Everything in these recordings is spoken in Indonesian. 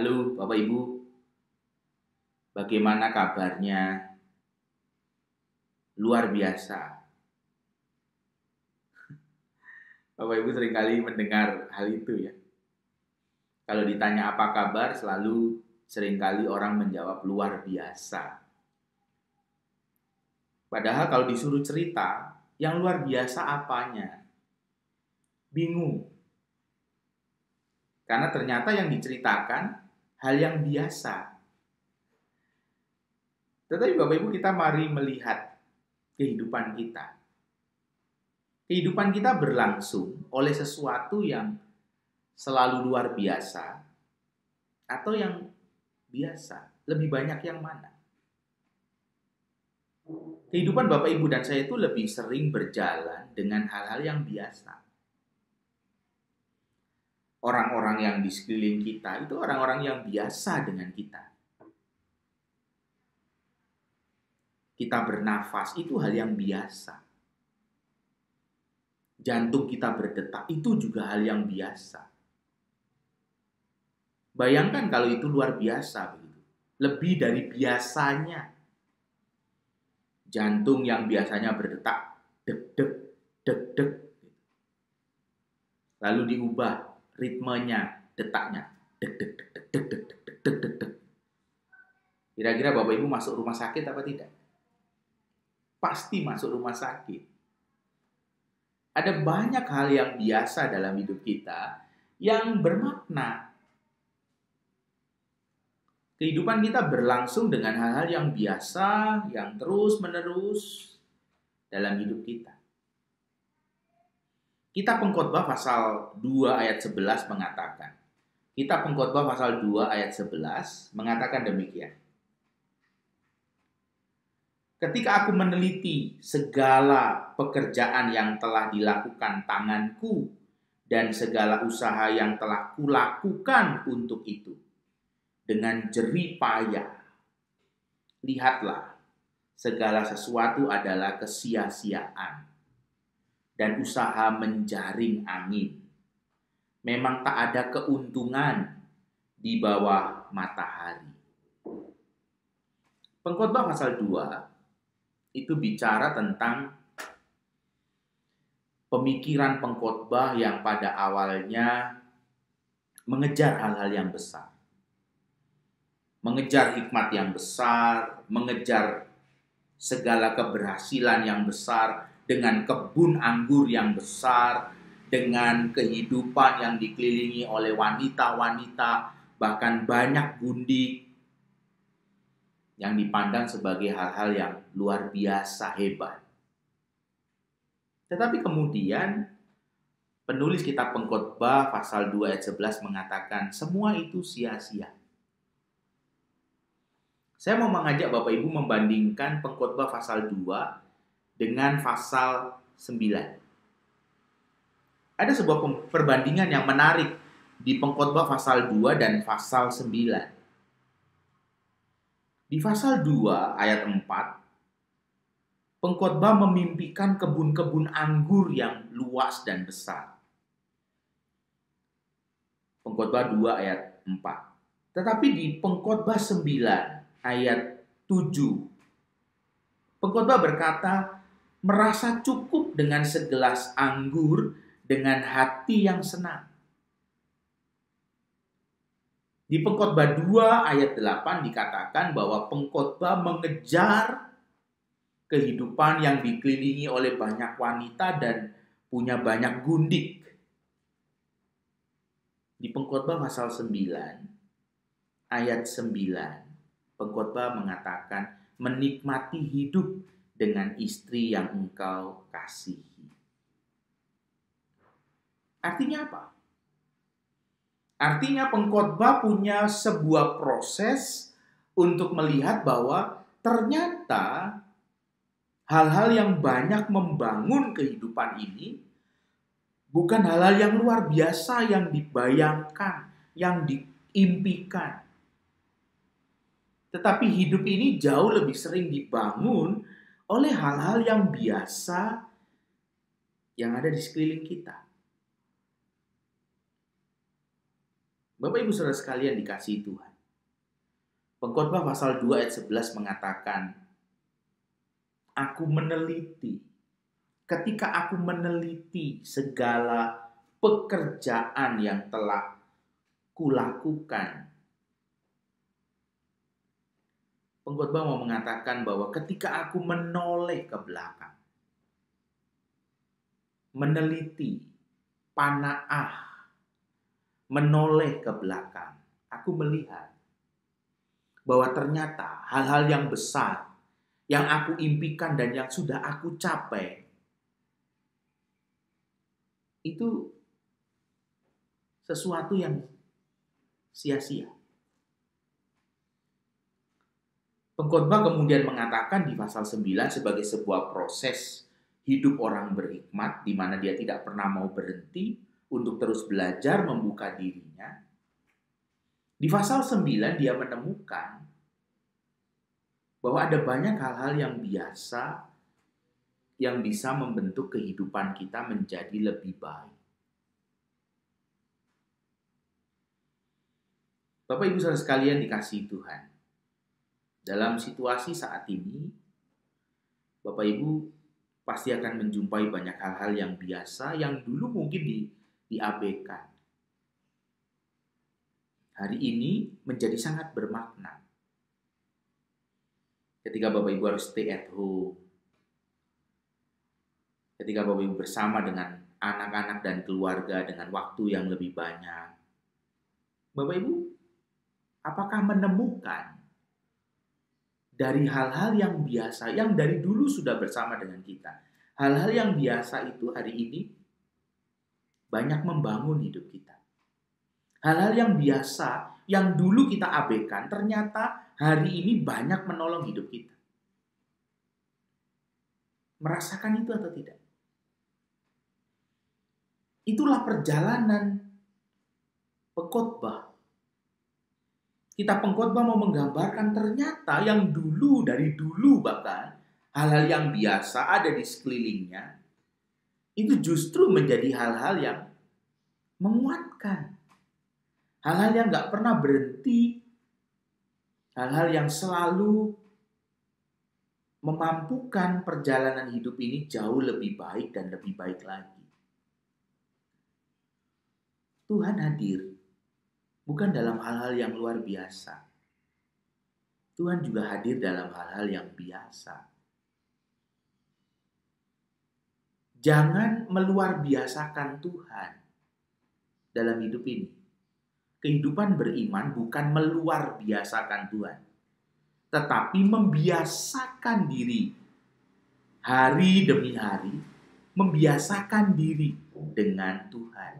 Halo Bapak Ibu, bagaimana kabarnya? Luar biasa. Bapak Ibu seringkali mendengar hal itu ya. Kalau ditanya apa kabar, selalu seringkali orang menjawab luar biasa. Padahal kalau disuruh cerita, yang luar biasa apanya? Bingung. Karena ternyata yang diceritakan hal yang biasa. Tetapi Bapak Ibu, kita mari melihat kehidupan kita. Kehidupan kita berlangsung oleh sesuatu yang selalu luar biasa atau yang biasa. Lebih banyak yang mana? Kehidupan Bapak Ibu dan saya itu lebih sering berjalan dengan hal-hal yang biasa. Orang-orang yang di sekeliling kita itu orang-orang yang biasa dengan kita. Kita bernafas itu hal yang biasa. Jantung kita berdetak itu juga hal yang biasa. Bayangkan kalau itu luar biasa begitu. Lebih dari biasanya. Jantung yang biasanya berdetak deg-deg deg-deg. Lalu diubah ritmenya, detaknya deg-deg deg-deg deg-deg deg-deg. Kira-kira Bapak Ibu masuk rumah sakit apa tidak? Pasti masuk rumah sakit. Ada banyak hal yang biasa dalam hidup kita yang bermakna. Kehidupan kita berlangsung dengan hal-hal yang biasa, yang terus-menerus dalam hidup kita. Kitab Pengkhotbah pasal 2 ayat 11 mengatakan. Kitab Pengkhotbah pasal 2 ayat 11 mengatakan demikian. Ketika aku meneliti segala pekerjaan yang telah dilakukan tanganku dan segala usaha yang telah kulakukan untuk itu dengan jerih payah, lihatlah, segala sesuatu adalah kesia-siaan dan usaha menjaring angin. Memang tak ada keuntungan di bawah matahari. Pengkhotbah pasal 2 itu bicara tentang pemikiran pengkhotbah yang pada awalnya mengejar hal-hal yang besar. Mengejar hikmat yang besar, mengejar segala keberhasilan yang besar, dengan kebun anggur yang besar, dengan kehidupan yang dikelilingi oleh wanita-wanita, bahkan banyak gundik, yang dipandang sebagai hal-hal yang luar biasa hebat. Tetapi kemudian penulis kitab Pengkhotbah pasal 2 ayat 11 mengatakan semua itu sia-sia. Saya mau mengajak Bapak Ibu membandingkan Pengkhotbah pasal 2 dengan pasal 9. Ada sebuah perbandingan yang menarik di Pengkhotbah pasal 2 dan pasal 9. Di pasal 2 ayat 4, pengkhotbah memimpikan kebun-kebun anggur yang luas dan besar. Pengkhotbah 2 ayat 4. Tetapi di pengkhotbah 9 ayat 7, pengkhotbah berkata, merasa cukup dengan segelas anggur dengan hati yang senang. Di Pengkhotbah 2 ayat 8 dikatakan bahwa pengkhotbah mengejar kehidupan yang dikelilingi oleh banyak wanita dan punya banyak gundik. Di Pengkhotbah pasal 9 ayat 9, pengkhotbah mengatakan menikmati hidup dengan istri yang engkau kasihi. Artinya apa? Artinya pengkhotbah punya sebuah proses untuk melihat bahwa ternyata hal-hal yang banyak membangun kehidupan ini bukan hal-hal yang luar biasa yang dibayangkan, yang diimpikan. Tetapi hidup ini jauh lebih sering dibangun oleh hal-hal yang biasa yang ada di sekeliling kita. Bapak Ibu Saudara sekalian dikasihi Tuhan. Pengkhotbah pasal 2 ayat 11 mengatakan, aku meneliti, ketika aku meneliti segala pekerjaan yang telah kulakukan. Pengkhotbah mau mengatakan bahwa ketika aku menoleh ke belakang, meneliti, panaah, menoleh ke belakang, aku melihat bahwa ternyata hal-hal yang besar yang aku impikan dan yang sudah aku capai itu sesuatu yang sia-sia. Pengkhotbah kemudian mengatakan di pasal 9 sebagai sebuah proses hidup orang berhikmat di mana dia tidak pernah mau berhenti untuk terus belajar membuka dirinya. Di pasal 9 dia menemukan bahwa ada banyak hal-hal yang biasa yang bisa membentuk kehidupan kita menjadi lebih baik. Bapak Ibu Saudara sekalian dikasihi Tuhan. Dalam situasi saat ini, Bapak Ibu pasti akan menjumpai banyak hal-hal yang biasa yang dulu mungkin diabaikan. Hari ini menjadi sangat bermakna. Ketika Bapak Ibu harus stay at home, ketika Bapak Ibu bersama dengan anak-anak dan keluarga dengan waktu yang lebih banyak, Bapak Ibu, apakah menemukan dari hal-hal yang biasa, yang dari dulu sudah bersama dengan kita, hal-hal yang biasa itu hari ini banyak membangun hidup kita. Hal-hal yang biasa, yang dulu kita abaikan, ternyata hari ini banyak menolong hidup kita. Merasakan itu atau tidak? Itulah perjalanan pengkhotbah. Kita pengkhotbah mau menggambarkan ternyata yang dulu, dari dulu bahkan, hal-hal yang biasa ada di sekelilingnya, itu justru menjadi hal-hal yang menguatkan. Hal-hal yang gak pernah berhenti, hal-hal yang selalu memampukan perjalanan hidup ini jauh lebih baik dan lebih baik lagi. Tuhan hadir bukan dalam hal-hal yang luar biasa. Tuhan juga hadir dalam hal-hal yang biasa. Jangan meluar biasakan Tuhan dalam hidup ini. Kehidupan beriman bukan meluar biasakan Tuhan, tetapi membiasakan diri hari demi hari, membiasakan diri dengan Tuhan.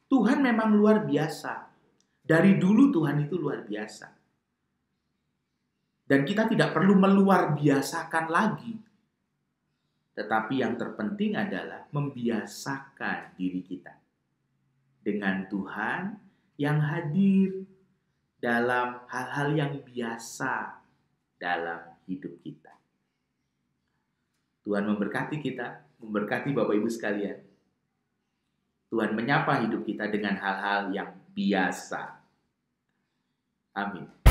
Tuhan memang luar biasa. Dari dulu Tuhan itu luar biasa. Dan kita tidak perlu meluar biasakan lagi. Tetapi yang terpenting adalah membiasakan diri kita dengan Tuhan yang hadir dalam hal-hal yang biasa dalam hidup kita. Tuhan memberkati kita, memberkati Bapak Ibu sekalian. Tuhan menyapa hidup kita dengan hal-hal yang biasa. Amin.